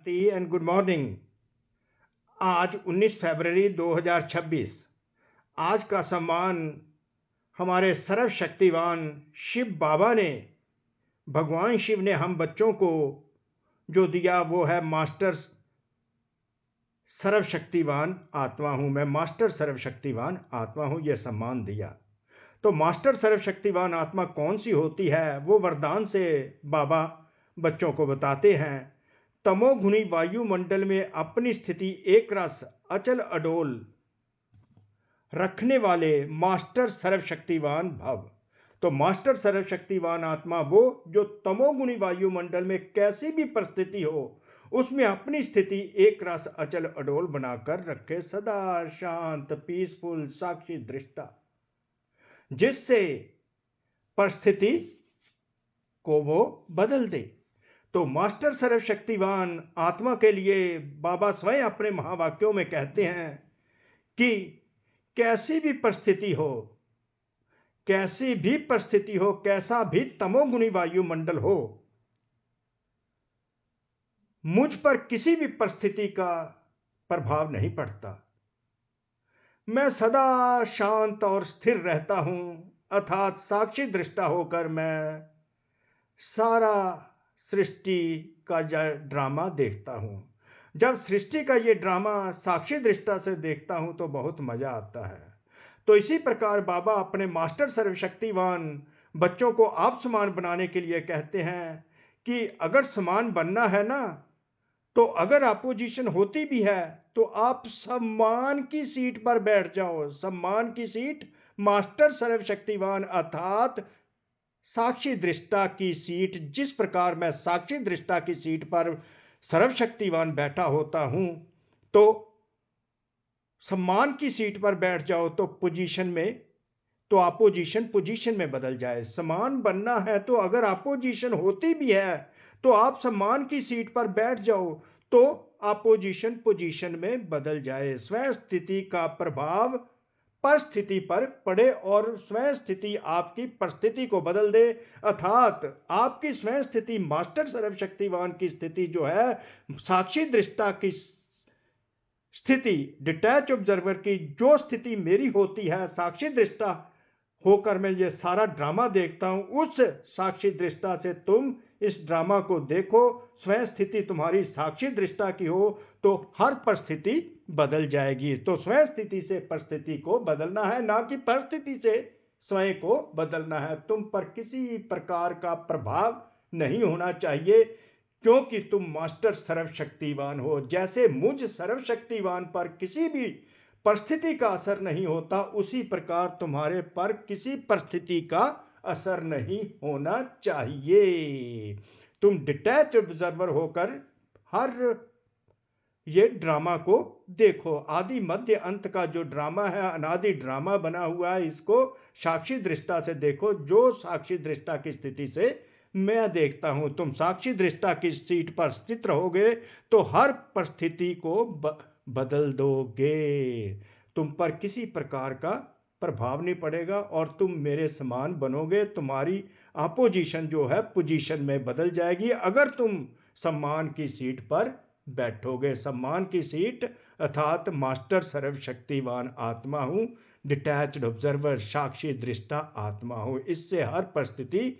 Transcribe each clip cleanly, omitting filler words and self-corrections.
Shanti and good morning. आज 19 फरवरी 2026। आज का सम्मान हमारे सर्वशक्तिवान शिव बाबा ने, भगवान शिव ने हम बच्चों को जो दिया वो है मास्टर सर्वशक्तिवान आत्मा हूँ मैं, मास्टर सर्वशक्तिवान आत्मा हूँ, यह सम्मान दिया। तो मास्टर सर्वशक्तिवान आत्मा कौन सी होती है, वो वरदान से बाबा बच्चों को बताते हैं। तमोगुणी वायुमंडल में अपनी स्थिति एक रस अचल अडोल रखने वाले मास्टर सर्वशक्तिवान भव। तो मास्टर सर्वशक्तिवान आत्मा वो जो तमोगुणी वायुमंडल में कैसी भी परिस्थिति हो उसमें अपनी स्थिति एक रस अचल अडोल बनाकर रखे, सदा शांत पीसफुल साक्षी दृष्टा, जिससे परिस्थिति को वो बदल दे। तो मास्टर सर्वशक्तिवान आत्मा के लिए बाबा स्वयं अपने महावाक्यों में कहते हैं कि कैसी भी परिस्थिति हो, कैसी भी परिस्थिति हो, कैसा भी तमोगुणी वायुमंडल हो, मुझ पर किसी भी परिस्थिति का प्रभाव नहीं पड़ता। मैं सदा शांत और स्थिर रहता हूं, अर्थात साक्षी दृष्टा होकर मैं सारा सृष्टि का ड्रामा देखता हूँ। जब सृष्टि का ये ड्रामा साक्षी दृष्टा से देखता हूँ तो बहुत मजा आता है। तो इसी प्रकार बाबा अपने मास्टर सर्वशक्तिवान बच्चों को आप समान बनाने के लिए कहते हैं कि अगर समान बनना है ना, तो अगर अपोजिशन होती भी है तो आप सम्मान की सीट पर बैठ जाओ। सम्मान की सीट मास्टर सर्वशक्तिवान अर्थात साक्षी दृष्टा की सीट। जिस प्रकार मैं साक्षी दृष्टा की सीट पर सर्वशक्तिवान बैठा होता हूं, तो सम्मान की सीट पर बैठ जाओ तो पोजीशन में, तो अपोजिशन पोजीशन में बदल जाए। समान बनना है तो अगर अपोजिशन होती भी है तो आप सम्मान की सीट पर बैठ जाओ तो अपोजिशन पोजीशन में बदल जाए। स्वयं स्थिति का प्रभाव परिस्थिति पर पड़े और स्वयं स्थिति आपकी परिस्थिति को बदल दे, अर्थात आपकी स्वयं स्थिति मास्टर सर्वशक्तिवान की स्थिति जो है, साक्षी दृष्टा की स्थिति, डिटैच ऑब्जर्वर की जो स्थिति मेरी होती है, साक्षी दृष्टा होकर मैं ये सारा ड्रामा देखता हूं, उस साक्षी दृष्टा से तुम इस ड्रामा को देखो। स्वयं स्थिति तुम्हारी साक्षी दृष्टा की हो तो हर परिस्थिति बदल जाएगी। तो स्वयं स्थिति से परिस्थिति को बदलना है, ना कि परिस्थिति से स्वयं को बदलना है। तुम पर किसी प्रकार का प्रभाव नहीं होना चाहिए क्योंकि तुम मास्टर सर्वशक्तिवान हो। जैसे मुझ सर्वशक्तिवान पर किसी भी परिस्थिति का असर नहीं होता, उसी प्रकार तुम्हारे पर किसी परिस्थिति का असर नहीं होना चाहिए। तुम डिटैच ऑब्जर्वर होकर हर ये ड्रामा को देखो। आदि मध्य अंत का जो ड्रामा है, अनादि ड्रामा बना हुआ है, इसको साक्षी दृष्टा से देखो, जो साक्षी दृष्टा की स्थिति से मैं देखता हूं। तुम साक्षी दृष्टा की सीट पर स्थित रहोगे तो हर परिस्थिति को बदल दोगे। तुम पर किसी प्रकार का प्रभाव नहीं पड़ेगा और तुम मेरे समान बनोगे। तुम्हारी अपोजिशन जो है पोजीशन में बदल जाएगी अगर तुम सम्मान की सीट पर बैठोगे। सम्मान की सीट अर्थात मास्टर सर्वशक्तिवान आत्मा हूं, डिटैच्ड ऑब्जर्वर साक्षी दृष्टा आत्मा हूं। इससे हर परिस्थिति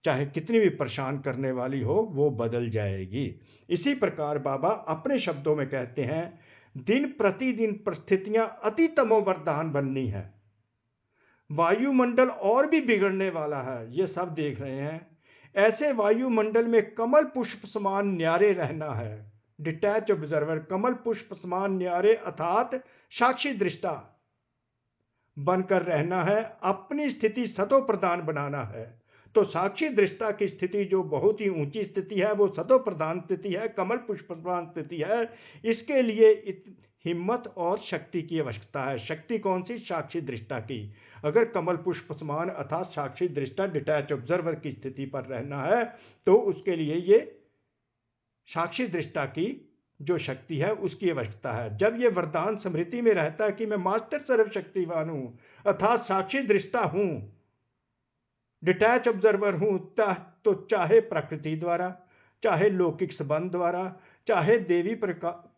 चाहे कितनी भी परेशान करने वाली हो वो बदल जाएगी। इसी प्रकार बाबा अपने शब्दों में कहते हैं, दिन प्रतिदिन परिस्थितियां अति तमोवर्धान बननी है, वायुमंडल और भी बिगड़ने वाला है, ये सब देख रहे हैं। ऐसे वायुमंडल में कमल पुष्प समान न्यारे रहना है। डिटैच ऑब्जर्वर कमल पुष्प समान न्यारे अर्थात साक्षी दृष्टा बनकर रहना है, अपनी स्थिति सतो प्रधान बनाना है। तो साक्षी दृष्टा की स्थिति जो बहुत ही ऊंची स्थिति है वो सतो प्रधान स्थिति है, कमल पुष्प प्रधान स्थिति है। इसके लिए हिम्मत और शक्ति की आवश्यकता है। शक्ति कौन सी? साक्षी दृष्टा की। अगर कमल पुष्प समान अर्थात साक्षी दृष्टा डिटैच ऑब्जर्वर की स्थिति पर रहना है तो उसके लिए ये साक्षी दृष्टा की जो शक्ति है उसकी आवश्यकता है। जब ये वरदान स्मृति में रहता है कि मैं मास्टर सर्वशक्तिवान हूं अर्थात साक्षी दृष्टा हूं, डिटैच ऑब्जर्वर हूं, तो चाहे प्रकृति द्वारा, चाहे लौकिक संबंध द्वारा, चाहे देवी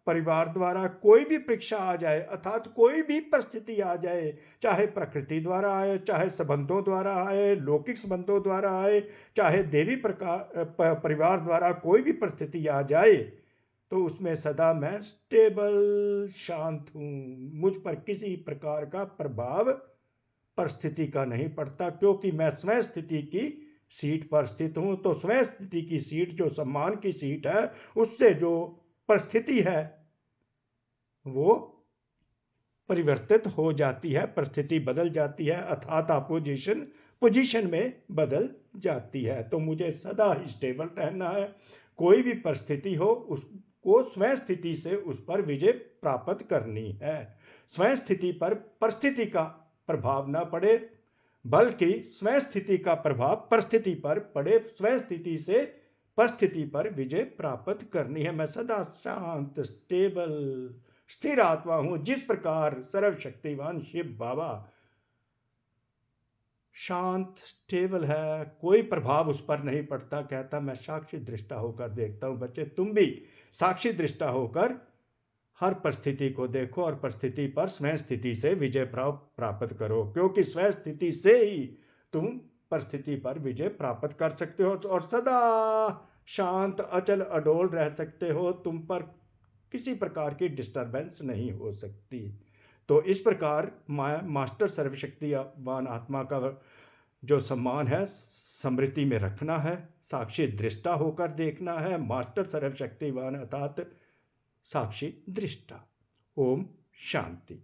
परिवार द्वारा कोई भी परीक्षा आ जाए, अर्थात कोई भी परिस्थिति आ जाए, चाहे प्रकृति द्वारा आए, चाहे संबंधों द्वारा आए, लौकिक संबंधों द्वारा आए, चाहे देवी परिवार द्वारा कोई भी परिस्थिति आ जाए, तो उसमें सदा मैं स्टेबल, शांत हूं। मुझ पर किसी प्रकार का प्रभाव परिस्थिति का नहीं पड़ता, क्योंकि मैं स्वयं स्थिति की सीट पर स्थित हूं। तो स्वयं स्थिति की सीट जो सम्मान की सीट है, उससे जो परिस्थिति है वो परिवर्तित हो जाती है, परिस्थिति बदल जाती है, अर्थात अपोजिशन पोजीशन में बदल जाती है। तो मुझे सदा ही स्टेबल रहना है। कोई भी परिस्थिति हो, उसको स्वयं स्थिति से उस पर विजय प्राप्त करनी है। स्वयं स्थिति पर परिस्थिति का प्रभाव न पड़े, बल्कि स्वयं स्थिति का प्रभाव परिस्थिति पर पड़े। स्वयं स्थिति से परिस्थिति पर विजय प्राप्त करनी है। मैं सदा शांत, स्टेबल, स्थिर आत्मा हूं। जिस प्रकार सर्वशक्तिवान शिव बाबा शांत, स्टेबल है, कोई प्रभाव उस पर नहीं पड़ता, कहता मैं साक्षी दृष्टा होकर देखता हूं। बच्चे, तुम भी साक्षी दृष्टा होकर हर परिस्थिति को देखो और परिस्थिति पर स्वयं स्थिति से विजय प्राप्त करो, क्योंकि स्वयं स्थिति से ही तुम परिस्थिति पर विजय प्राप्त कर सकते हो और सदा शांत, अचल, अडोल रह सकते हो। तुम पर किसी प्रकार की डिस्टरबेंस नहीं हो सकती। तो इस प्रकार मास्टर सर्वशक्तिवान आत्मा का जो सम्मान है स्मृति में रखना है, साक्षी दृष्टा होकर देखना है। मास्टर सर्वशक्तिवान अर्थात साक्षी दृष्टा। ओम शांति।